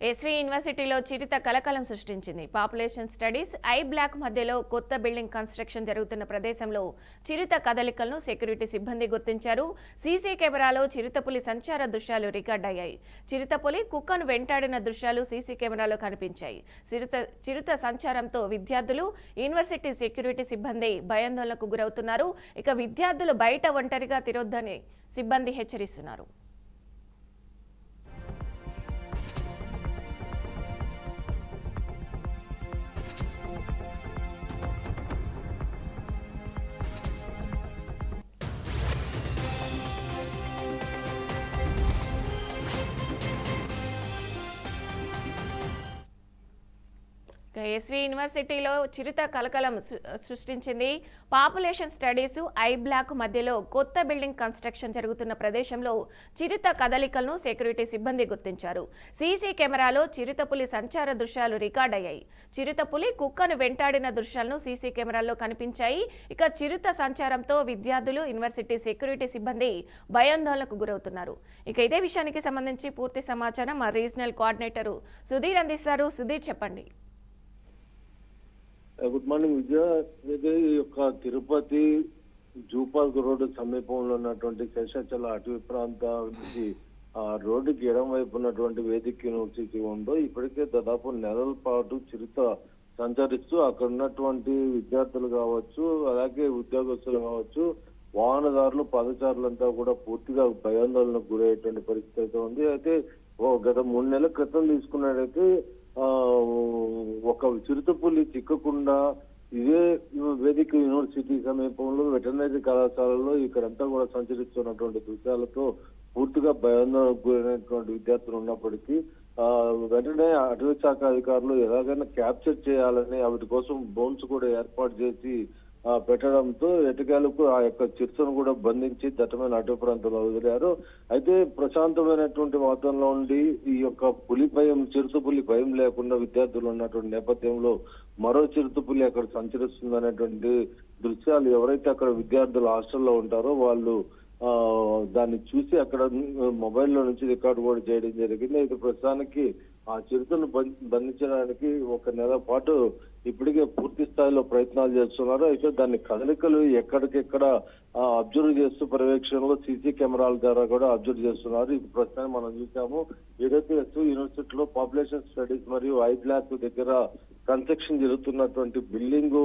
SV యూనివర్సిటీలో చిరుత కలకలం సృష్టించింది. పాపులేషన్ స్టడీస్ ఐ బ్లాక్ మధ్యలో కొత్త బిల్డింగ్ కన్స్ట్రక్షన్ జరుగుతున్న ప్రదేశంలో చిరుత కదలికలను సెక్యూరిటీ సిబ్బంది గుర్తించారు. సీసీ కెమెరాలో చిరుతపులి సంచార దృశ్యాలు రికార్డ్ అయ్యాయి. చిరుతపులి కుక్కను వెంటాడిన దృశ్యాలు సీసీ కెమెరాలో కనిపించాయి. చిరుత సంచారంతో విద్యార్థులు, యూనివర్సిటీ సెక్యూరిటీ సిబ్బంది భయాందోళనకు గురవుతున్నారు. ఇక విద్యార్థులు బయట ఒంటరిగా తిరొద్దని సిబ్బంది హెచ్చరిస్తున్నారు. ఎస్వి యూనివర్సిటీలో చిరుత కలకలం సృష్టించింది. పాపులేషన్ స్టడీస్ ఐ బ్లాక్ మధ్యలో కొత్త బిల్డింగ్ కన్స్ట్రక్షన్ జరుగుతున్న ప్రదేశంలో చిరుత కదలికలను సెక్యూరిటీ సిబ్బంది గుర్తించారు. సీసీ కెమెరాలో చిరుతపులి సంచార దృశ్యాలు రికార్డ్ అయ్యాయి. చిరుతపులి కుక్కను వెంటాడిన దృశ్యాలను సీసీ కెమెరాల్లో కనిపించాయి. ఇక చిరుత సంచారంతో విద్యార్థులు, యూనివర్సిటీ సెక్యూరిటీ సిబ్బంది భయాందోళనకు గురవుతున్నారు. ఇక ఇదే విషయానికి సంబంధించి పూర్తి సమాచారం మా రీజనల్ కోఆర్డినేటర్ సుధీర్ అందిస్తారు. సుధీర్, చెప్పండి. గుడ్ మార్నింగ్ విజయ. ఇది యొక్క తిరుపతి జూపార్క్ రోడ్డు సమీపంలో ఉన్నటువంటి శేషాచల అటవీ ప్రాంతం నుంచి ఆ రోడ్డుకి ఎడం వైపు ఉన్నటువంటి వేదిక యూనివర్సిటీ ఉందో ఇప్పటికే దాదాపు నెలల పాటు చిరుత సంచరిస్తూ అక్కడ ఉన్నటువంటి విద్యార్థులు కావచ్చు, అలాగే ఉద్యోగస్తులు కావచ్చు, వాహనదారులు, పాదచారులంతా కూడా పూర్తిగా భయాందోళనకు గురయ్యేటువంటి పరిస్థితి అయితే ఉంది. అయితే గత 3 నెలల క్రితం తీసుకున్నట్టయితే ఒక చిరుతపులి చిక్కకుండా ఇదే వేదిక యూనివర్సిటీ సమీపంలో వెటర్నరీ కళాశాలలో ఇక్కడంతా కూడా సంచరిస్తున్నటువంటి దృశ్యాలతో పూర్తిగా భయాందోళనకు గురైనటువంటి విద్యార్థులు ఉన్నప్పటికీ వెంటనే అటవీ శాఖ అధికారులు ఎలాగైనా క్యాప్చర్ చేయాలని వాటి కోసం బోన్స్ కూడా ఏర్పాటు చేసి పెట్టడంతో ఎటకాలకు ఆ యొక్క చిరుతను కూడా బంధించి దట్టమైన అటవీ ప్రాంతంలో వదిలారు. అయితే ప్రశాంతమైనటువంటి వాతావరణంలో ఉండి ఈ యొక్క పులి భయం, చిరుతపులి భయం లేకుండా విద్యార్థులు ఉన్నటువంటి నేపథ్యంలో మరో చిరుతపులి అక్కడ సంచరిస్తుందనేటువంటి దృశ్యాలు ఎవరైతే అక్కడ విద్యార్థులు హాస్టల్లో ఉంటారో వాళ్ళు దాన్ని చూసి అక్కడ మొబైల్లో నుంచి రికార్డు కూడా చేయడం జరిగింది. అయితే ప్రస్తుతానికి ఆ చిరుతను బంధించడానికి 1 నెల పాటు ఇప్పటికే పూర్తి స్థాయిలో ప్రయత్నాలు చేస్తున్నారు. అయితే దాని కదలికలు ఎక్కడికెక్కడ అబ్జర్వ్ చేస్తూ పర్యవేక్షణలో సీసీ కెమెరాల ద్వారా కూడా అబ్జర్వ్ చేస్తున్నారు. ఇప్పుడు ప్రస్తుతానికి మనం చూసాము ఏదైతే ఎస్వి యూనివర్సిటీలో పాపులేషన్ స్టడీస్ మరియు ఐ బ్లాక్ దగ్గర కన్స్ట్రక్షన్ జరుగుతున్నటువంటి బిల్డింగ్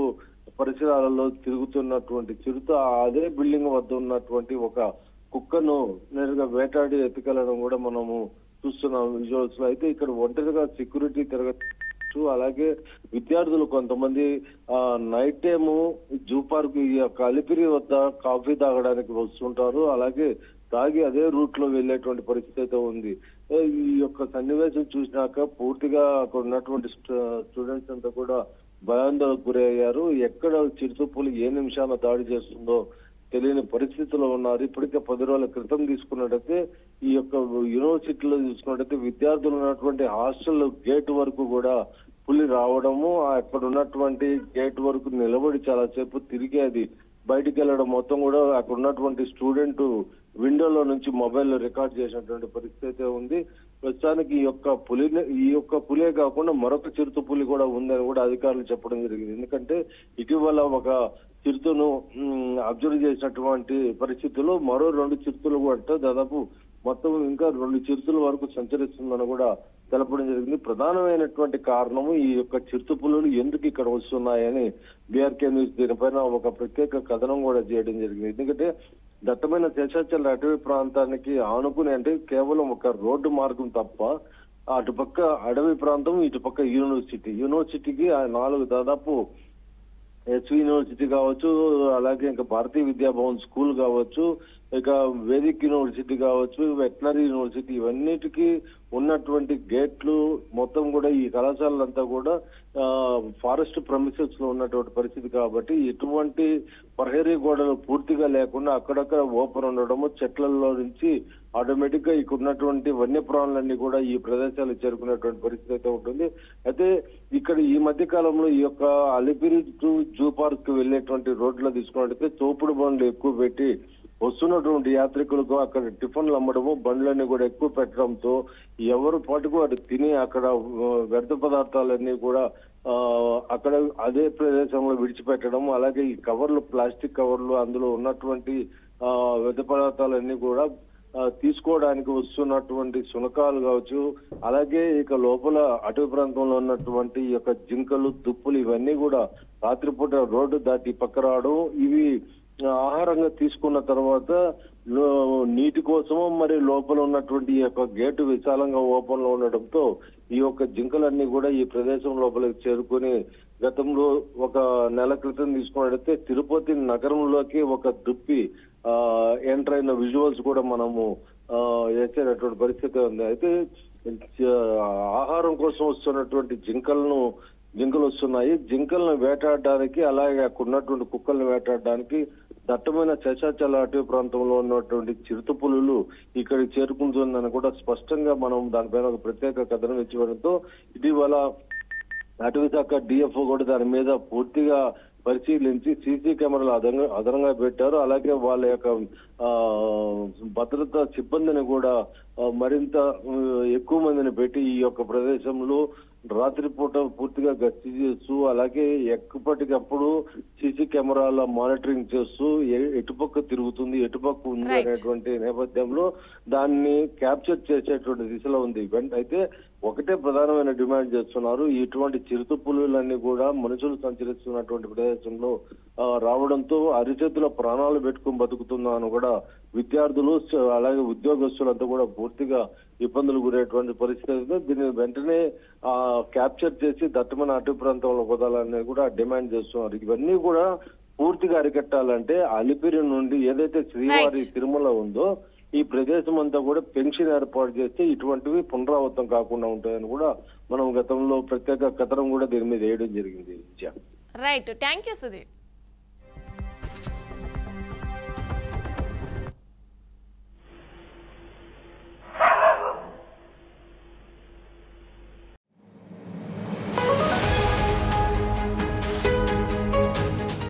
పరిసరాలలో తిరుగుతున్నటువంటి చిరుత అదే బిల్డింగ్ వద్ద ఉన్నటువంటి ఒక కుక్కను నేరుగా వేటాడి ఎత్తుకెళ్లడం కూడా మనము చూస్తున్నాం విజువల్స్ లో. అయితే ఇక్కడ ఒంటరిగా సెక్యూరిటీ తిరగచ్చు, అలాగే విద్యార్థులు కొంతమంది నైట్ టైము జూ పార్క్ ఈ యొక్క అలిపిరి వద్ద కాఫీ తాగడానికి వస్తుంటారు, అలాగే తాగి అదే రూట్ లో వెళ్లేటువంటి పరిస్థితి అయితే ఉంది. ఈ యొక్క సన్నివేశం చూసినాక పూర్తిగా అక్కడ ఉన్నటువంటి స్టూడెంట్స్ అంతా కూడా భయాందోళనకు గురయ్యారు. ఎక్కడ చిరుతపులి ఏ నిమిషాన దాడి చేస్తుందో తెలియని పరిస్థితిలో ఉన్నారు. ఇప్పటికే 10 రోజుల క్రితం తీసుకున్నట్టయితే ఈ యొక్క యూనివర్సిటీలో చూసుకున్నట్టయితే విద్యార్థులు ఉన్నటువంటి హాస్టల్ గేట్ వరకు కూడా పులి రావడము, అక్కడ ఉన్నటువంటి గేట్ వరకు నిలబడి చాలా సేపు తిరిగి అది బయటికి వెళ్ళడం మొత్తం కూడా అక్కడ ఉన్నటువంటి స్టూడెంట్ విండోలో నుంచి మొబైల్లో రికార్డ్ చేసినటువంటి పరిస్థితి అయితే ఉంది. ప్రస్తుతానికి ఈ యొక్క పులే కాకుండా మరొక చిరుతపులి కూడా ఉందని కూడా అధికారులు చెప్పడం జరిగింది. ఎందుకంటే ఇటీవల ఒక చిరుతను అబ్జర్వ్ చేసినటువంటి పరిస్థితుల్లో మరో 2 చిరుతలు కూడా దాదాపు మొత్తం ఇంకా 2 చిరుతల వరకు సంచరిస్తుందని కూడా తెలపడం జరిగింది. ప్రధానమైనటువంటి కారణము ఈ యొక్క చిరుతపులులు ఎందుకు ఇక్కడ వస్తున్నాయని బీఆర్కే న్యూస్ దీనిపైన ఒక ప్రత్యేక కథనం కూడా చేయడం జరిగింది. ఎందుకంటే దట్టమైన శేషాచల అటవీ ప్రాంతానికి ఆనుకుని అంటే కేవలం ఒక రోడ్డు మార్గం తప్ప అటుపక్క అడవి ప్రాంతం, ఇటుపక్క యూనివర్సిటీకి 4 దాదాపు ఎస్వి యూనివర్సిటీ కావచ్చు, అలాగే ఇంకా భారతీయ విద్యాభవన్ స్కూల్ కావచ్చు, ఇక వేదిక్ యూనివర్సిటీ కావచ్చు, వెటనరీ యూనివర్సిటీ, ఇవన్నిటికీ ఉన్నటువంటి గేట్లు మొత్తం కూడా ఈ కళాశాలలంతా కూడా ఫారెస్ట్ ప్రమిసెస్ లో ఉన్నటువంటి పరిస్థితి కాబట్టి ఎటువంటి ప్రహరీ గోడలు పూర్తిగా లేకుండా అక్కడక్కడ ఓపెన్ ఉండడము, చెట్లలో నుంచి ఆటోమేటిక్ గా ఇక్కడ ఉన్నటువంటి వన్యప్రాణులన్నీ కూడా ఈ ప్రదేశాలకు చేరుకునేటువంటి పరిస్థితి అయితే ఉంటుంది. అయితే ఇక్కడ ఈ మధ్య కాలంలో ఈ యొక్క అలిపిరి టు జూ పార్క్ వెళ్ళేటువంటి రోడ్లో తీసుకున్నట్టయితే తోపుడు బండ్లు ఎక్కువ పెట్టి వస్తున్నటువంటి యాత్రికులకు అక్కడ టిఫిన్లు అమ్మడము, బండ్లన్నీ కూడా ఎక్కువ పెట్టడంతో ఎవరు పాటుకు వారు తిని అక్కడ వ్యర్థ పదార్థాలన్నీ కూడా అక్కడ అదే ప్రదేశంలో విడిచిపెట్టడం, అలాగే ఈ కవర్లు, ప్లాస్టిక్ కవర్లు, అందులో ఉన్నటువంటి వ్యర్థ పదార్థాలన్నీ కూడా తీసుకోవడానికి వస్తున్నటువంటి శునకాలు కావచ్చు, అలాగే ఇక లోపల అటవీ ప్రాంతంలో ఉన్నటువంటి ఈ యొక్క జింకలు, దుప్పులు ఇవన్నీ కూడా రాత్రిపూట రోడ్డు దాటి పక్క రావడం, ఇవి ఆహారంగా తీసుకున్న తర్వాత నీటి కోసము మరి లోపల ఉన్నటువంటి ఈ యొక్క గేటు విశాలంగా ఓపెన్ లో ఉండడంతో ఈ యొక్క జింకలన్నీ కూడా ఈ ప్రదేశం లోపలికి చేరుకొని గతంలో ఒక నెల క్రితం తీసుకున్నట్టయితే తిరుపతి నగరంలోకి ఒక దుప్పి ఎంటర్ అయిన విజువల్స్ కూడా మనము వేసేటటువంటి పరిస్థితి ఉంది. అయితే ఆహారం కోసం వస్తున్నటువంటి జింకలు వస్తున్నాయి. జింకలను వేటాడడానికి, అలాగే అక్కడ ఉన్నటువంటి కుక్కలను వేటాడడానికి దట్టమైన శేషాచల అటవీ ప్రాంతంలో ఉన్నటువంటి చిరుత పులులు ఇక్కడికి చేరుకుంటుందని కూడా స్పష్టంగా మనం దానిపైన ఒక ప్రత్యేక కథనం ఇచ్చివడంతో ఇటీవల అటవీ శాఖ డిఎఫ్ఓ కూడా దాని మీద పూర్తిగా పరిశీలించి సీసీ కెమెరాలు అదనంగా పెట్టారు. అలాగే వాళ్ళ యొక్క భద్రతా సిబ్బందిని కూడా మరింత ఎక్కువ మందిని పెట్టి ఈ యొక్క ప్రదేశంలో రాత్రిపూట పూర్తిగా గస్తీ చేస్తూ, అలాగే ఎప్పటికప్పుడు సీసీ కెమెరాల మానిటరింగ్ చేస్తూ ఎటుపక్క తిరుగుతుంది, ఎటుపక్క ఉంది అనేటువంటి నేపథ్యంలో దాన్ని క్యాప్చర్ చేసేటువంటి దిశలో ఉంది. అయితే ఒకటే ప్రధానమైన డిమాండ్ చేస్తున్నారు, ఇటువంటి చిరుత పులులన్నీ కూడా మనుషులు సంచరిస్తున్నటువంటి ప్రదేశంలో రావడంతో అరిచేతుల ప్రాణాలు పెట్టుకుని బతుకుతున్నాను కూడా విద్యార్థులు, అలాగే ఉద్యోగస్తులంతా కూడా పూర్తిగా ఇబ్బందులు గురేటువంటి పరిస్థితి. దీన్ని వెంటనే క్యాప్చర్ చేసి దట్టమైన అటవీ ప్రాంతంలో వదలాలని కూడా డిమాండ్ చేస్తున్నారు. ఇవన్నీ కూడా పూర్తిగా అరికట్టాలంటే అలిపిరి నుండి ఏదైతే శ్రీవారి తిరుమల ఉందో ఈ ప్రదేశం అంతా కూడా పెన్షన్ ఏర్పాటు చేస్తే ఇటువంటివి పునరావృతం కాకుండా ఉంటాయని కూడా మనం గతంలో ప్రత్యేక కథనం కూడా దీని మీద వేయడం జరిగింది. Right, thank you Sudheer.